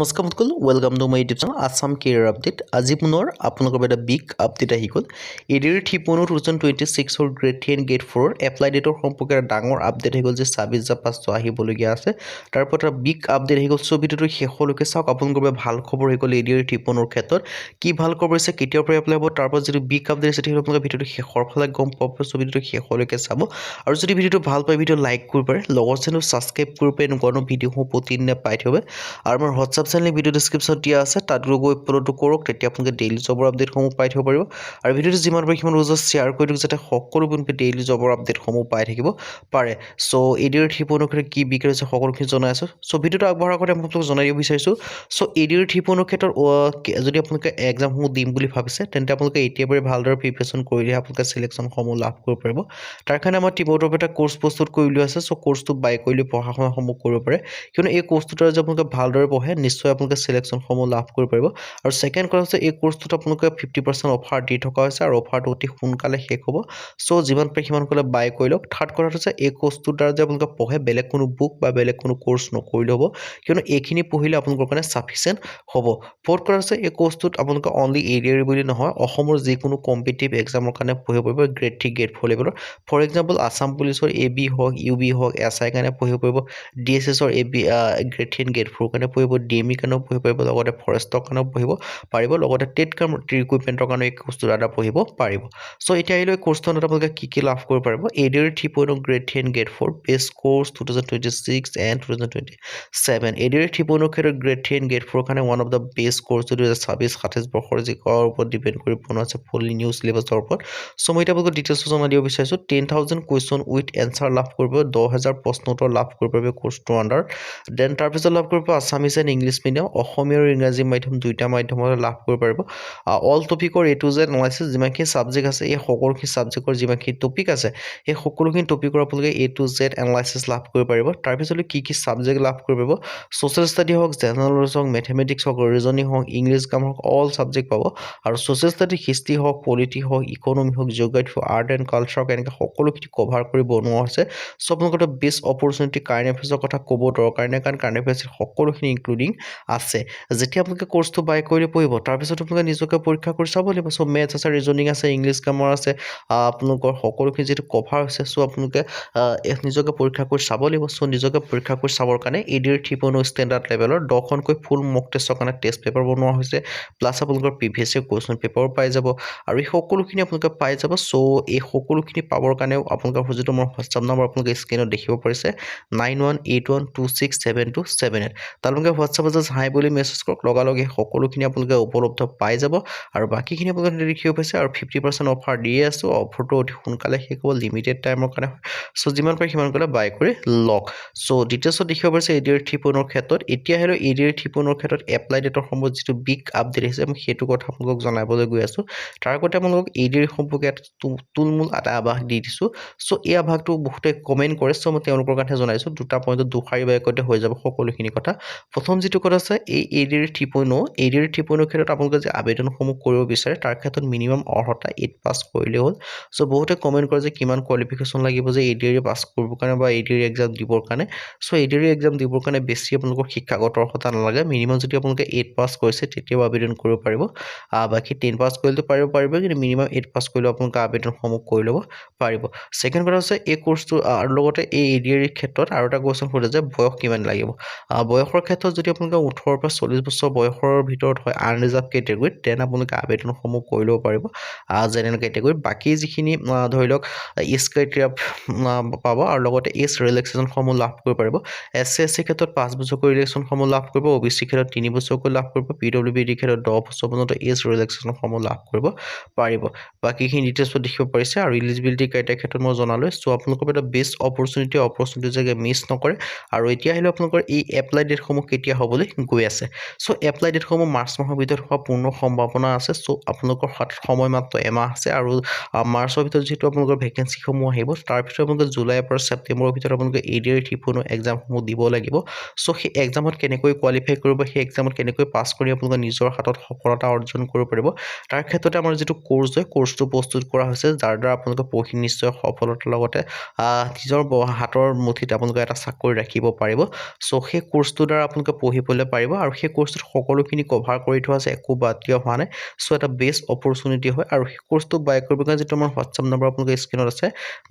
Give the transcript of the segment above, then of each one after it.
নমস্কাৰ বন্ধুসকল, welcome to my YouTube channel Assam career update. আজি পুনৰ আপোনালোকৰ এটা বিগ আপডেট আহি গ'ল। এডিআৰ 2026ৰ গ্ৰেড 3 গ্ৰেড 4 এপ্লাই ডেটৰ সম্পৰ্কে এটা ডাঙৰ আপডেট আহি গ'ল যে 26/5 আহিবলগীয়া আছে। তাৰ ওপৰত এটা বিগ আপডেট আহি গ'ল। চ' ভিডিঅ'টো শেষলৈকে চাওক। আপোনালোকৰ বাবে ভাল খবৰ হৈ গ'ল এডিআৰ 53ৰ ক্ষেত্ৰত। কি ভাল খবৰ আছে, কেতিয়াৰ পৰা এপ্লাই হ'ব, তাৰ ওপৰত যিটো বিগ আপডেট আছে সেইটো আপোনালোকে ভিডিঅ'টো শেষৰ ফালে গম পাব। চ' ভিডিঅ'টো শেষলৈকে চাব আৰু যদি ভিডিঅ'টো ভাল পায় ভিডিঅ' লাইক কৰিব পাৰে, লগৰ চেনেল ছাবস্ক্ৰাইব কৰিব পাৰে, এনেকুৱা ভিডিঅ'সমূহ প্ৰতিদিনে পাই থাকিব। আৰু আমাৰ হোৱাটছআপ চেনেল ভিডিঅ' ডিছক্ৰিপশ্যনত দিয়া আছে, তাত গৈ ফ'ল'টো কৰক, তেতিয়া আপোনালোকে ডেইলি জবৰ আপডেটসমূহ পাই থাকিব পাৰিব। আৰু ভিডিঅ'টো যিমান পাৰে সিমান উজত শ্বেয়াৰ কৰি দিয়ক, যাতে সকলো বন্ধুৱে ডেইলি জবৰ আপডেটসমূহ পাই থাকিব পাৰে। চ' এডিআৰ 3.0 কি বিক্ৰী হৈছে সকলোখিনি জনাই আছোঁ। চ' ভিডিঅ'টো আগবঢ়াৰ আগতে মই আপোনালোকক জনাই দিব বিচাৰিছোঁ। চ' এডিআৰ 3.0 ক্ষেত্ৰত যদি আপোনালোকে এক্সামসমূহ দিম বুলি ভাবিছে, তেন্তে আপোনালোকে এতিয়াৰ পৰাই ভালদৰে প্ৰিপেৰেশ্যন কৰিলে আপোনালোকে চিলেকশ্যনসমূহ লাভ কৰিব পাৰিব। তাৰ কাৰণে আমাৰ টিমৰ তৰফৰ এটা কোৰ্চ প্ৰস্তুত কৰি লোৱা আছে। চ' কোৰ্চটো বাই কৰি লৈ পঢ়া শুনাসমূহ কৰিব পাৰে, কিয়নো এই কোৰ্চটোৰ দ্বাৰা যে আপোনালোকে ভালদৰে পঢ়ে নিশ্চয় আপোনালোকে চিলেকশ্যনসমূহ লাভ কৰিব পাৰিব। আৰু ছেকেণ্ড কথা হৈছে এই কোৰ্চটোত আপোনালোকে 50% অফাৰ দি থকা হৈছে আৰু অফাৰটো অতি সোনকালে শেষ হ'ব। চ' যিমান পাৰে সিমান সোনকালে বাই কৰি লওক। থাৰ্ড কথাটো হৈছে এই কোৰ্চটোৰ দ্বাৰা যে আপোনালোকে পঢ়ে, বেলেগ কোনো বুক বা বেলেগ কোনো কোৰ্চ নকৰিলে হ'ব, কিয়নো এইখিনি পঢ়িলে আপোনালোকৰ কাৰণে ছাফিচিয়েণ্ট হ'ব। ফ'ৰ্থ কথা হৈছে এই কোৰ্চটোত আপোনালোকে অনলি এডিআৰ বুলি নহয়, অসমৰ যিকোনো কম্পিটিটিভ এক্সামৰ কাৰণে পঢ়িব পাৰিব গ্ৰেড 3 গ্ৰেড 4 লেভেলৰ। ফৰ এক্সাম্পল আছাম পুলিচৰ AB হওক, UB হওক, SI কাৰণে পঢ়িব পাৰিব, DSSৰ গ্ৰেড 3 গ্ৰেড 4 কাৰণে পঢ়িব, DME কাৰণেও পঢ়িব পাৰিব, লগতে ফৰেষ্টৰ কাৰণেও পঢ়িব পাৰিব, লগতে টেট ৰিক্ৰুইটমেণ্টৰ কাৰণে এই কোৰ্চটোৰ দ্বাৰা পঢ়িব পাৰিব। চ' এতিয়া আহিলে এই কোৰ্চটোত আপোনালোকে কি লাভ কৰিব পাৰিব। ADR 3.0 grade 3 grade 4 best course 2026 and 2027। ADR 3.0 ক্ষেত্ৰত গ্ৰেড 3 গ্ৰেড 4 কাৰণে one of the best course 2026-27 বৰ্ষৰ যিকৰ ওপৰত ডিপেণ্ড কৰি বনোৱা আছে ফুল্লি নিউ চিলেবাছৰ ওপৰত। চ' মই এতিয়া আপোনালোকক ডিটেইলছ জনাই দিব বিচাৰিছোঁ। 10,000 কুৱেশ্যন উইথ এনচাৰ লাভ কৰিব, 10,000 প্ৰশ্ন উত্তৰ লাভ কৰিব পাৰিব কোৰ্চটোৰ আণ্ডাৰ। দেন তাৰপিছত লাভ কৰিব আছামিজ এণ্ড ইংলিছ মিডিয়াম, অসমীয়া আৰু ইংৰাজী মাধ্যম দুইটা মাধ্যমত লাভ কৰিব পাৰিব। অল টপিকৰ A to Z এনালাইচিছ, যিমানখিনি ছাবজেক্ট আছে এই সকলোখিনি ছাবজেক্টৰ যিমানখিনি টপিক আছে সেই সকলোখিনি টপিকৰ আপোনালোকে A to Z এনালাইচিছ লাভ কৰিব পাৰিব। তাৰপিছত কি ছাবজেক্ট লাভ কৰিব পাৰিব, ছ'চিয়েল ষ্টাডি হওক, জেনেৰেল নলেজ হওক, মেথমেটিক্স হওক, ৰিজনিং হওক, ইংলিছ গ্ৰামাৰ হওক, অল ছাবজেক্ট পাব। আৰু ছ'চিয়েল ষ্টাডি হিষ্ট্ৰী হওক, পলিটি হওক, ইকনমি হওক, জিঅ'গ্ৰাফী হওক, আৰ্ট এণ্ড কালচাৰ হওক, এনেকৈ সকলোখিনি কভাৰ কৰি বনোৱা হৈছে। চ' আপোনালোকৰ বেষ্ট অপৰচুনিটি কাৰেণ্ট এফেয়াৰ্ছৰ কথা ক'ব দৰকাৰ নাই, কাৰণ কাৰেণ্ট এফেয়াৰ্ছ সকলোখিনি ইনক্লুডিং আছে। যেতিয়া আপোনালোকে কোৰ্চটো বাই কৰি পঢ়িব, তাৰপিছত আপোনালোকে নিজকে পৰীক্ষা কৰি চাব লাগিব। চ' মেথছ আছে, ৰিজনিং আছে, ইংলিছ গ্ৰামাৰ আছে, আপোনালোকৰ সকলোখিনি যিটো কভাৰ হৈছে, চ' আপোনালোকে নিজকে পৰীক্ষা কৰি চাব লাগিব। চ' নিজকে পৰীক্ষা কৰি চাবৰ কাৰণে এডিআৰ 3.0 ষ্টেণ্ডাৰ্ড লেভেলৰ 10খনকৈ ফুল মক টেষ্টৰ কাৰণে টেষ্ট পেপাৰ বনোৱা হৈছে, প্লাছ আপোনালোকৰ প্ৰিভিয়াছ ইয়েৰ কুৱেশ্যন পেপাৰো পাই যাব আৰু এই সকলোখিনি আপোনালোকে পাই যাব। চ' এই সকলোখিনি পাবৰ কাৰণেও আপোনালোকৰ যিটো মোৰ হোৱাটছআপ নম্বৰ আপোনালোকে স্ক্ৰীনত দেখিব পাৰিছে 9181267278, তেওঁলোকে হোৱাটছআপত জাষ্ট হাই বুলি মেছেজ কৰক, লগালগে সকলোখিনি আপোনালোকে উপলব্ধ পাই যাব। আৰু বাকীখিনি আপোনালোকে দেখিব পাইছে আৰু 50% অফাৰ দিয়ে আছোঁ। অফাৰটো অতি সোনকালে শেষ হ'ব, লিমিটেড টাইমৰ কাৰণে হয়। চ' যিমান পাৰে সিমান সোনকালে বাই কৰি লওক। চ' ডিটেইলছত দেখিব পাৰিছে এডিআৰ 3.0 ক্ষেত্ৰত। এতিয়া আহিলে এডিআৰ 3.0 ক্ষেত্ৰত এপ্লাই ডেটৰ সময়ত যিটো বিগ আপডেট আহিছে, মই সেইটো কথা আপোনালোকক জনাবলৈ গৈ আছোঁ। তাৰ আগতে আপোনালোকক এডিআৰ সম্পৰ্কে এটা তুলমূল এটা আভাস দি দিছোঁ। চ' এই আভাসটো বহুতে কমেণ্ট কৰে, চ' মই তেওঁলোকৰ কাৰণে জনাইছোঁ। দুটা পইণ্টত দুষাৰি বাক্যতে হৈ যাব সকলোখিনি কথা। প্ৰথম যিটো কথা আছে এই এডিআৰ 3.0 ক্ষেত্ৰত আপোনালোকে যে আবেদনসমূহ কৰিব বিচাৰে, তাৰ ক্ষেত্ৰত মিনিমাম অৰ্হতা 8 পাছ কৰিলেই হ'ল। চ' বহুতে কমেণ্ট কৰে যে কিমান কোৱালিফিকেশ্যন লাগিব যে এডিআৰ পাছ কৰিবৰ কাৰণে বা এডিআৰ এক্সাম দিবৰ কাৰণে। চ' এডিআৰ এক্সাম দিবৰ কাৰণে বেছি আপোনালোকৰ শিক্ষাগত অৰ্হতা নালাগে। মিনিমাম যদি আপোনালোকে 8 পাছ কৰিছে তেতিয়াও আবেদন কৰিব পাৰিব। বাকী 10 পাছ কৰিলেতো পাৰিব, কিন্তু মিনিমাম 8 পাছ কৰিলেও আপোনালোকে আবেদনসমূহ কৰি ল'ব পাৰিব। ছেকেণ্ড কথা হৈছে এই কোৰ্চটো আৰু লগতে এই এডিআৰ ক্ষেত্ৰত আৰু এটা কুৱেশ্যন সোধে যে বয়স কিমান লাগিব। বয়সৰ ক্ষেত্ৰত যদি আপোনালোকে 18 পৰা 40 বছৰ বয়সৰ ভিতৰত হয় আনৰিজাৰ্ভ কেটেগৰীত, দেন আপোনালোকে আবেদনসমূহ কৰি ল'ব পাৰিব জেনেৰেল কেটেগৰীত। বাকী যিখিনি ধৰি লওক এজ ক্ৰাইটেৰিয়া পাব আৰু লগতে এজ ৰিলেক্সেশ্যনসমূহ লাভ কৰিব পাৰিব। SC/SC ক্ষেত্ৰত 5 বছৰকৈ ৰিলেক্সেশ্যনসমূহ লাভ কৰিব, OBC ক্ষেত্ৰত 3 বছৰকৈ লাভ কৰিব, PWD ক্ষেত্ৰত 10 বছৰ পৰ্যন্ত এজ ৰিলেক্সেশ্যনসমূহ লাভ কৰিব পাৰিব। বাকীখিনি ডিটেইলছত দেখিব পাৰিছে আৰু ইলিজিবিলিটি ক্ৰাইটেৰিয়াৰ ক্ষেত্ৰত মই জনালোঁ। চ' আপোনালোকৰ এটা বেষ্ট অপৰচুনিটি যাতে মিছ নকৰে। আৰু এতিয়া আহিলে আপোনালোকৰ এই এপ্লাই ডেটসমূহ কেতিয়া হ'বলৈ গৈ আছে। চ' এপ্লাই ডেটসমূহ মাৰ্চ মাহৰ ভিতৰত হোৱাৰ পূৰ্ণ সম্ভাৱনা আছে। চ' আপোনালোকৰ হাতত সময় মাত্ৰ এমাহ আছে আৰু মাৰ্চৰ ভিতৰত যিহেতু আপোনালোকৰ ভেকেঞ্চিসমূহ আহিব, তাৰ ভিতৰত আপোনালোকে জুলাইৰ পৰা ছেপ্টেম্বৰৰ ভিতৰত আপোনালোকে এডিআৰ 3.0 এক্সামসমূহ দিব লাগিব। চ' সেই এক্সামত কেনেকৈ কোৱালিফাই কৰিব, সেই এক্সামত কেনেকৈ পাছ কৰি আপোনালোকে নিজৰ হাতত সফলতা অৰ্জন কৰিব পাৰিব, তাৰ ক্ষেত্ৰতে আমাৰ যিটো কোৰ্চ হয় কোৰ্চটো প্ৰস্তুত কৰা হৈছে, যাৰ দ্বাৰা আপোনালোকে পঢ়ি নিশ্চয় সফলতাৰ লগতে নিজৰ হাতৰ মুঠিত আপোনালোকে এটা চাকৰি ৰাখিব পাৰিব। চ' সেই কোৰ্চটোৰ দ্বাৰা আপোনালোকে পঢ়ি পঢ়িবলৈ পাৰিব আৰু সেই কোৰ্চটোত সকলোখিনি কভাৰ কৰি থোৱা আছে, একো বাদ দিয়া হোৱা নাই। চ' এটা বেষ্ট অপৰচুনিটি হয় আৰু সেই কোৰ্চটো বাই কৰিবৰ কাৰণে যিটো আমাৰ হোৱাটছআপ নম্বৰ আপোনালোকে স্ক্ৰীনত আছে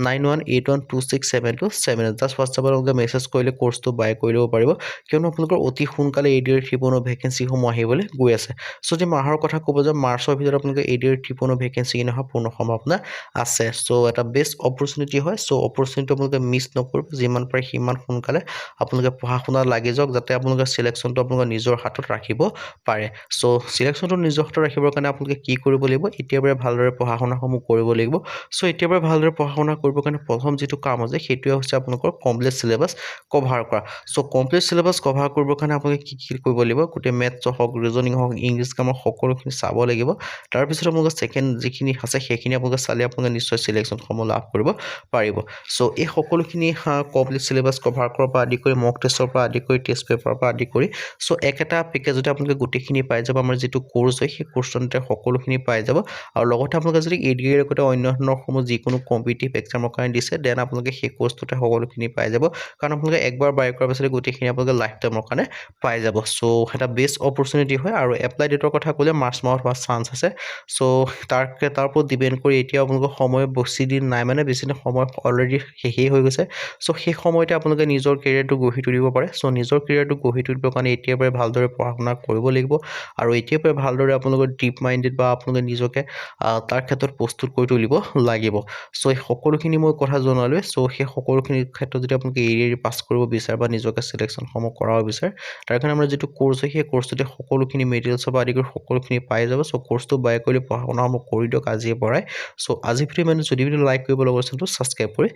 9181267278 জাষ্ট হোৱাটছআপত আপোনালোকে মেছেজ কৰিলে কোৰ্চটো বাই কৰি ল'ব পাৰিব, কিয়নো আপোনালোকৰ অতি সোনকালে ADR 3.0 ভেকেঞ্চিসমূহ আহিবলৈ গৈ আছে। চ' যে মাহৰ কথা ক'ব যে মাৰ্চৰ ভিতৰত আপোনালোকে ADR 3.0 ভেকেঞ্চি কিনে হোৱাৰ পূৰ্ণ সম্ভাৱনা আছে। চ' এটা বেষ্ট অপৰচুনিটি হয়। চ' অপৰচুনিটি আপোনালোকে মিছ নকৰিব, যিমান পাৰে সিমান সোনকালে আপোনালোকে পঢ়া শুনাত লাগি যাওক, যাতে আপোনালোকে চিলেকশ্যনটো আপোনালোকে নিজৰ হাতত ৰাখিব পাৰে। চ' চিলেকশ্যনটো নিজৰ হাতত ৰাখিবৰ কাৰণে আপোনালোকে কি কৰিব লাগিব, এতিয়াৰ পৰাই ভালদৰে পঢ়া শুনাসমূহ কৰিব লাগিব। চ' এতিয়াৰ পৰাই ভালদৰে পঢ়া শুনা কৰিবৰ কাৰণে প্ৰথম যিটো কাম আছে সেইটোৱে হৈছে আপোনালোকৰ কমপ্লিট চিলেবাছ কভাৰ কৰা। চ' কমপ্লিট চিলেবাছ কভাৰ কৰিবৰ কাৰণে আপোনালোকে কি কৰিব লাগিব, গোটেই মেথছ হওক, ৰিজনিং হওক, ইংলিছ গ্ৰামাৰ সকলোখিনি চাব লাগিব। তাৰপিছত আপোনালোকে ছেকেণ্ড যিখিনি আছে সেইখিনি আপোনালোকে চালে আপোনালোকে নিশ্চয় চিলেকশ্যনসমূহ লাভ কৰিব পাৰিব। চ' এই সকলোখিনি কমপ্লিট চিলেবাছ কভাৰ কৰাৰ পৰা আদি কৰি মক টেষ্টৰ পৰা আদি কৰি টেষ্ট পেপাৰৰ পৰা আদি কৰি চ' একেটা পেকেজতে আপোনালোকে গোটেইখিনি পাই যাব। আমাৰ যিটো কোৰ্চ হয় সেই কোৰ্চতে সকলোখিনি পাই যাব আৰু লগতে আপোনালোকে যদি ADR লগতে অন্য ধৰণৰসমূহ যিকোনো কম্পিটিটিভ এক্সামৰ কাৰণে দিছে দেন আপোনালোকে সেই কোৰ্চটোতে সকলোখিনি পাই যাব, কাৰণ আপোনালোকে একবাৰ বাই কৰাৰ পাছতে গোটেইখিনি আপোনালোকে লাইফ টাইমৰ কাৰণে পাই যাব। চ' এটা বেষ্ট অপৰচুনিটি হয় আৰু এপ্লাই ডেটৰ কথা ক'লে মাৰ্চ মাহত হোৱাৰ চান্স আছে। চ' তাৰ ওপৰত ডিপেণ্ড কৰি এতিয়া আপোনালোকৰ সময় বেছি দিন নাই, মানে বেছি দিন সময় অলৰেডি শেষেই হৈ গৈছে। চ' সেই সময়তে আপোনালোকে নিজৰ কেৰিয়াৰটো গঢ়ি তুলিব পাৰে। চ' নিজৰ কেৰিয়াৰটো গঢ়ি তুলিবৰ কাৰণে এতিয়াৰ পৰাই ভালদৰে পঢ়া শুনা কৰিব লাগিব আৰু এতিয়াৰ পৰাই ভালদৰে আপোনালোকৰ ডিপ মাইণ্ডেড বা আপোনালোকে নিজকে তাৰ ক্ষেত্ৰত প্ৰস্তুত কৰি তুলিব লাগিব। চ' এই সকলোখিনি মই কথা জনালোৱে। চ' সেই সকলোখিনিৰ ক্ষেত্ৰত যদি আপোনালোকে ADR পাছ কৰিব বিচাৰে বা নিজকে চিলেকশ্যনসমূহ কৰাব বিচাৰে, তাৰ কাৰণে আমাৰ যিটো কোৰ্চ হয় সেই কোৰ্চটোতে সকলোখিনি মেটেৰিয়েলছৰ পৰা আদি কৰি সকলোখিনি পাই যাব। চ' কোৰ্চটো বাই কৰি পঢ়া শুনাসমূহ কৰি দিয়ক আজিৰ পৰাই। চ' আজি ভিডিঅ' মানে যদি ভিডিঅ' লাইক কৰিব লগা চেনেলটো ছাবস্ক্ৰাইব কৰি